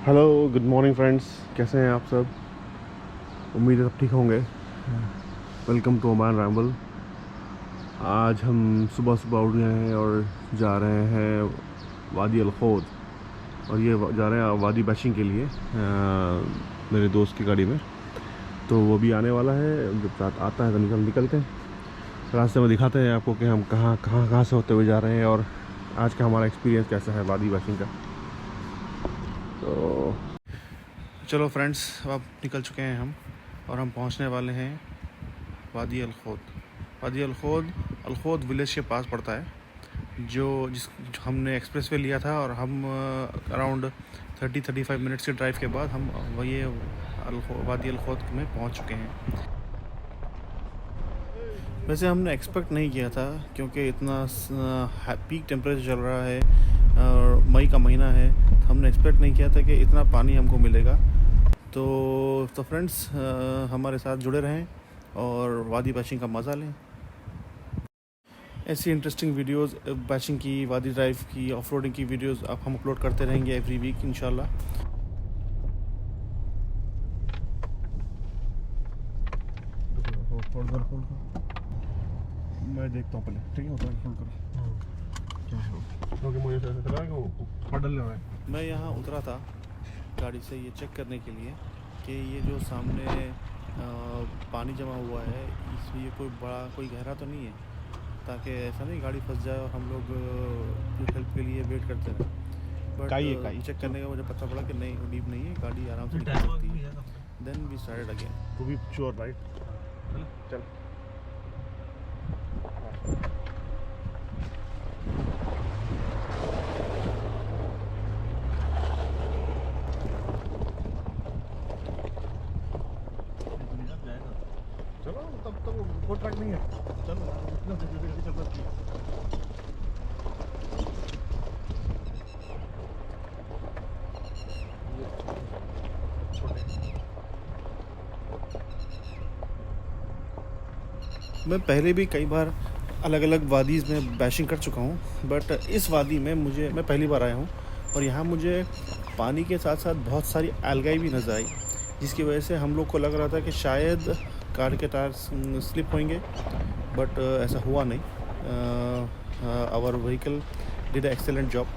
Hello, good morning friends. कैसे हैं आप सब? उम्मीद है सब ठीक होंगे। Welcome to Oman ramble. आज हम सुबह सुबह उठ गए हैं और जा रहे हैं वादी अल खौद। और ये जा रहे हैं वादी बैशिंग के लिए मेरे दोस्त की गाड़ी में। तो वो भी आने वाला है, जब रात आता है तो निकलते हैं। रास्ते में दिखाते हैं आपको कि हम कहाँ से होते हुए जा रहे हैं और आज का हमारा एक्सपीरियंस कैसा है वादी बैशिंग का। तो चलो फ्रेंड्स, अब निकल चुके हैं हम और हम पहुंचने वाले हैं वादी अल खौद। वादी अल खौद विलेज के पास पड़ता है, जो हमने एक्सप्रेस वे लिया था। और हम अराउंड 30-35 मिनट्स के ड्राइव के बाद हम ये वादी अल खौद में पहुंच चुके हैं। वैसे हमने एक्सपेक्ट नहीं किया था, क्योंकि इतना पीक टेम्परेचर चल रहा है और मई का महीना है। हमने एक्सपेक्ट नहीं किया था कि इतना पानी हमको मिलेगा। तो फ्रेंड्स, हमारे साथ जुड़े रहें और वादी बैशिंग का मज़ा लें। ऐसी इंटरेस्टिंग वीडियोस बैशिंग की, वादी ड्राइव की, ऑफ रोडिंग की वीडियोस अब हम अपलोड करते रहेंगे एवरी वीक इंशाल्लाह। मैं देखता हूँ पहले, ठीक है? फोल्ड करो क्या है वो, क्योंकि मुझे ऐसा लगा कि वो पडल रहा है। मैं यहाँ उतरा था गाड़ी से ये चेक करने के लिए कि ये जो सामने पानी जमा हुआ है, इसमें ये कोई गहरा तो नहीं है, ताकि ऐसा नहीं गाड़ी फंस जाए और हम लोग हेल्प के लिए वेट करते रहें। बट चेक करने का मुझे पता पड़ा कि नहीं, डीप नहीं है, गाड़ी आराम से निकल सकती है। Then we started again to be sure, right? चल चलो, तब वो ट्रैक नहीं है। चलो इतना जल्दी चल सकती है। मैं पहले भी कई बार अलग अलग वादीज़ में बैशिंग कर चुका हूँ, बट इस वादी में मैं पहली बार आया हूँ। और यहाँ मुझे पानी के साथ साथ बहुत सारी एल्गाई भी नज़र आई, जिसकी वजह से हम लोग को लग रहा था कि शायद कार के टायर स्लिप होंगे, बट ऐसा हुआ नहीं। Our vehicle did a excellent job.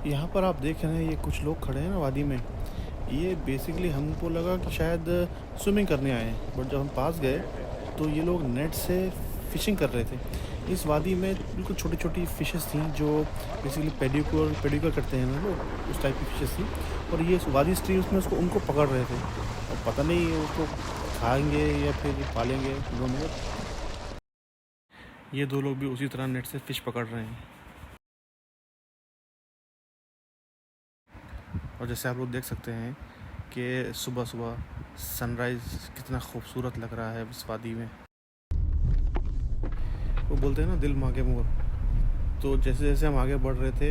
यहाँ पर आप देख रहे हैं, ये कुछ लोग खड़े हैं ना वादी में। ये बेसिकली हमको लगा कि शायद स्विमिंग करने आए हैं, बट जब हम पास गए तो ये लोग नेट से फ़िशिंग कर रहे थे। इस वादी में बिल्कुल छोटी छोटी फ़िशेस थी, जो बेसिकली पेडिक्योर करते हैं ना लोग, उस टाइप की फ़िशेस थी। और ये वादी स्ट्रीम्स में उनको पकड़ रहे थे। और पता नहीं उसको खाएंगे या फिर पालेंगे दोनों। ये दो लोग भी उसी तरह नेट से फ़िश पकड़ रहे हैं। और जैसे आप लोग देख सकते हैं कि सुबह सुबह सनराइज़ कितना खूबसूरत लग रहा है इस वादी में। वो बोलते हैं ना, दिल मांगे मोर। तो जैसे जैसे हम आगे बढ़ रहे थे,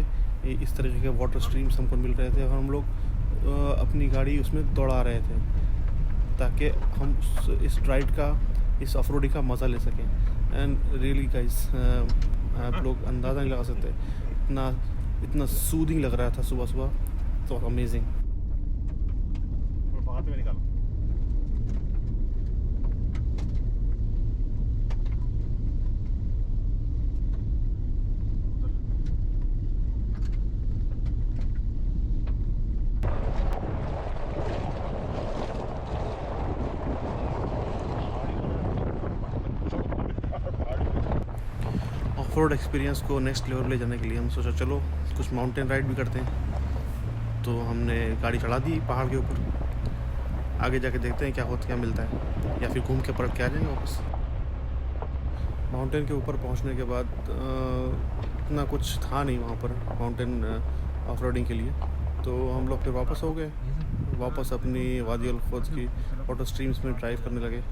इस तरीके के वाटर स्ट्रीम्स हमको मिल रहे थे और हम लोग अपनी गाड़ी उसमें दौड़ा रहे थे, ताकि हम इस राइड का, इस ऑफ रोडिंग का मज़ा ले सकें। एंड रियली गाइस, आप लोग अंदाज़ा नहीं लगा सकते, इतना सूदिंग लग रहा था सुबह सुबह। तो अमेजिंग। बाहर से निकालो। ऑफ रोड एक्सपीरियंस को नेक्स्ट लेवल ले जाने के लिए हम सोचा चलो कुछ माउंटेन राइड भी करते हैं। तो हमने गाड़ी चढ़ा दी पहाड़ के ऊपर। आगे जाके देखते हैं क्या मिलता है, या फिर घूम के पलट के आ जाएंगे वापस। माउंटेन के ऊपर पहुंचने के बाद इतना कुछ था नहीं वहाँ पर माउंटेन ऑफ रोडिंग के लिए, तो हम लोग फिर वापस हो गए वापस अपनी वादी अल खुद की वाटर स्ट्रीम्स में ड्राइव करने लगे।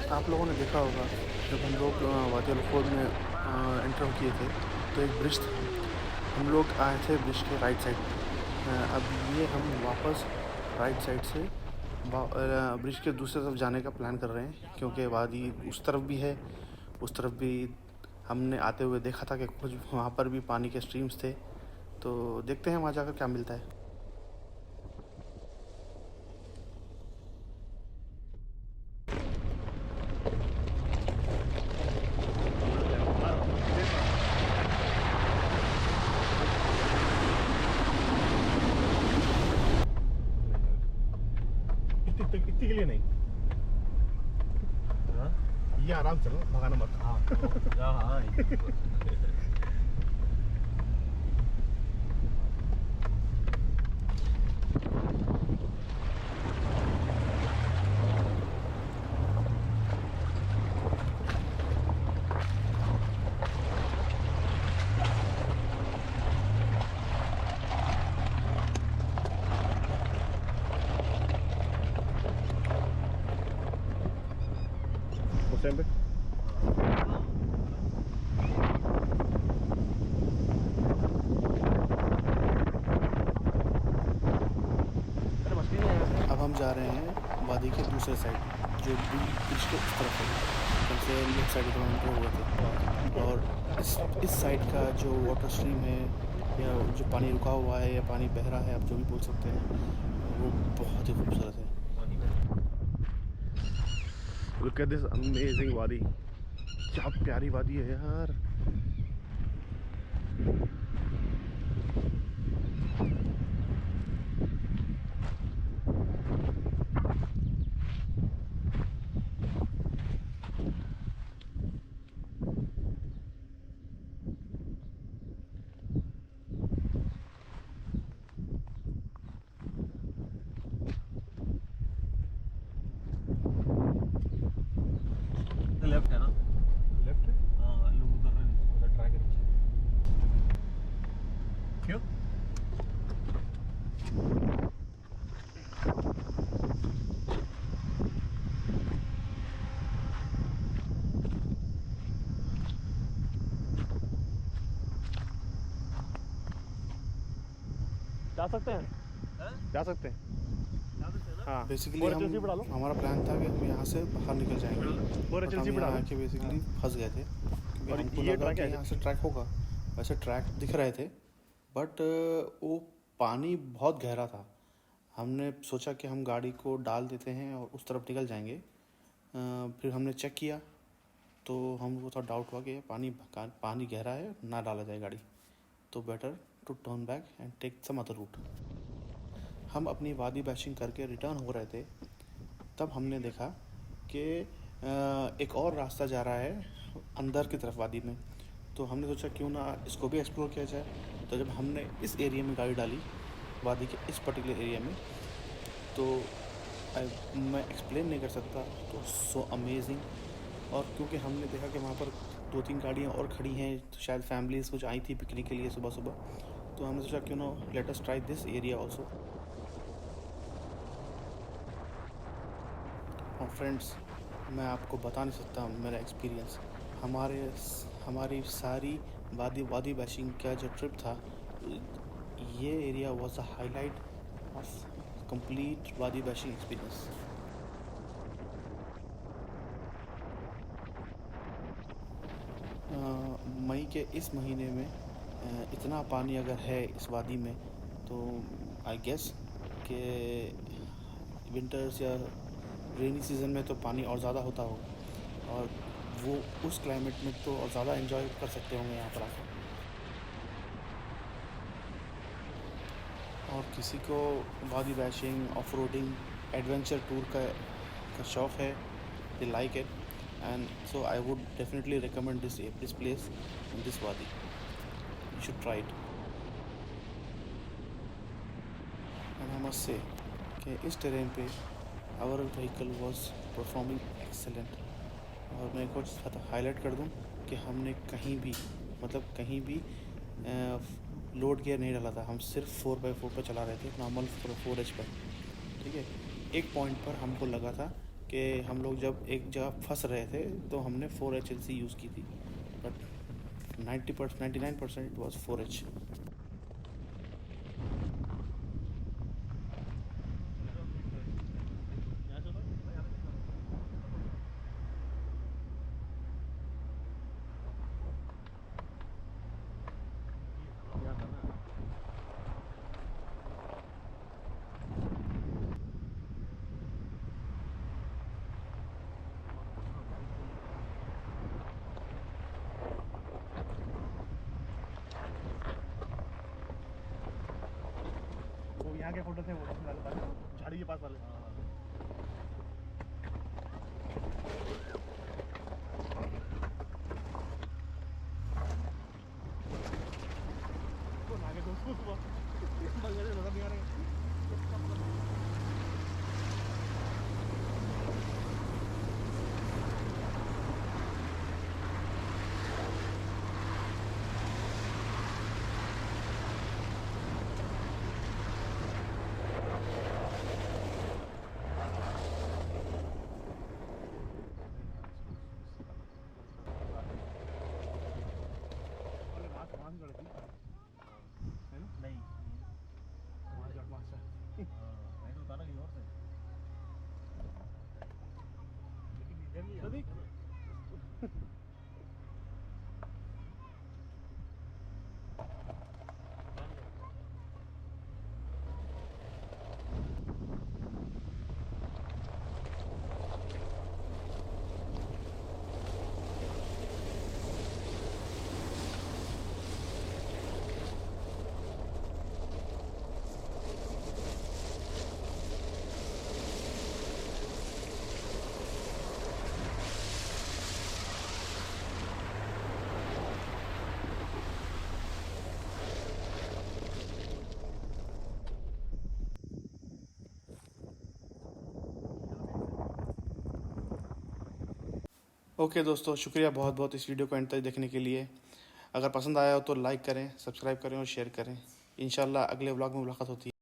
आप लोगों ने देखा होगा जब हम लोग वादी अल खुद में एंटर किए थे तो एक ब्रिज था। हम लोग आए थे ब्रिज के राइट साइड। अब ये हम वापस राइट साइड से ब्रिज के दूसरी तरफ जाने का प्लान कर रहे हैं, क्योंकि वादी उस तरफ भी है, उस तरफ भी हमने आते हुए देखा था कि कुछ वहाँ पर भी पानी के स्ट्रीम्स थे। तो देखते हैं वहाँ जाकर क्या मिलता है। इतनी के लिए नहीं, ये आराम चलो, भगाना मत। हाँ Sempre. अब हम जा रहे हैं वादी के दूसरे साइड, जो ब्रिज के उस तरफ है, जैसे लेफ्ट साइड पर हम हुए थे। और इस साइड का जो वाटर स्ट्रीम है या जो पानी रुका हुआ है या पानी बह रहा है, आप जो भी बोल सकते हैं, वो बहुत ही खूबसूरत है। Look at this amazing वादी, क्या प्यारी वादी है यार। लेफ्ट है ना? लेफ्ट है? हाँ, लोग उधर ट्राई करें। क्यों? जा सकते हैं? जा सकते हैं। हाँ, बेसिकली हमारा प्लान था कि हम यहाँ से बाहर निकल जाएंगे, और हम यहाँ आके बेसिकली फंस गए थे। और ये ट्रैक यहाँ से ट्रैक होगा, वैसे ट्रैक दिख रहे थे, बट वो पानी बहुत गहरा था। हमने सोचा कि हम गाड़ी को डाल देते हैं और उस तरफ निकल जाएंगे। फिर हमने चेक किया तो हमको थोड़ा डाउट हुआ कि पानी गहरा है, ना डाला जाए गाड़ी, तो better to turn back and take some other route. हम अपनी वादी बैशिंग करके रिटर्न हो रहे थे, तब हमने देखा कि एक और रास्ता जा रहा है अंदर की तरफ वादी में। तो हमने सोचा क्यों ना इसको भी एक्सप्लोर किया जाए। तो जब हमने इस एरिया में गाड़ी डाली, वादी के इस पर्टिकुलर एरिया में, तो मैं एक्सप्लेन नहीं कर सकता। तो सो अमेजिंग। और क्योंकि हमने देखा कि वहाँ पर 2-3 गाड़ियाँ और खड़ी हैं, तो शायद फैमिलीज़ कुछ आई थी पिकनिक के लिए सुबह सुबह, तो हमने सोचा क्यों ना let us try this area also. और फ्रेंड्स, मैं आपको बता नहीं सकता मेरा एक्सपीरियंस। हमारी सारी वादी बैशिंग का जो ट्रिप था, ये area was the highlight of complete वादी बैशिंग एक्सपीरियंस। मई के इस महीने में इतना पानी अगर है इस वादी में, तो आई गेस कि विंटर्स या रेनी सीज़न में तो पानी और ज़्यादा होता होगा, और वो उस क्लाइमेट में तो और ज़्यादा एंजॉय कर सकते होंगे यहाँ पर आकर। और किसी को वादी bashing, off roading, adventure tour का शौक़ है, they like it, and so I would definitely recommend this place, this वादी, you should try it. And I must say कि इस टेरेन पे our vehicle was performing excellent. और मैं एक और हाईलाइट कर दूं कि हमने कहीं भी लोड गियर नहीं डाला था। हम सिर्फ 4x4 पर चला रहे थे, नॉर्मल 4H पर। ठीक है, एक पॉइंट पर हमको लगा था कि हम लोग जब एक जगह फंस रहे थे तो हमने 4HLC यूज़ की थी, बट 99% इट वॉज 4H। वो यहाँ के फोटो थे, वो झाड़ी के पास वाले। आगे दोस्तों ओके दोस्तों, शुक्रिया बहुत बहुत इस वीडियो को एंड तक देखने के लिए। अगर पसंद आया हो तो लाइक करें, सब्सक्राइब करें और शेयर करें। इंशाल्लाह अगले व्लॉग में मुलाकात होती है।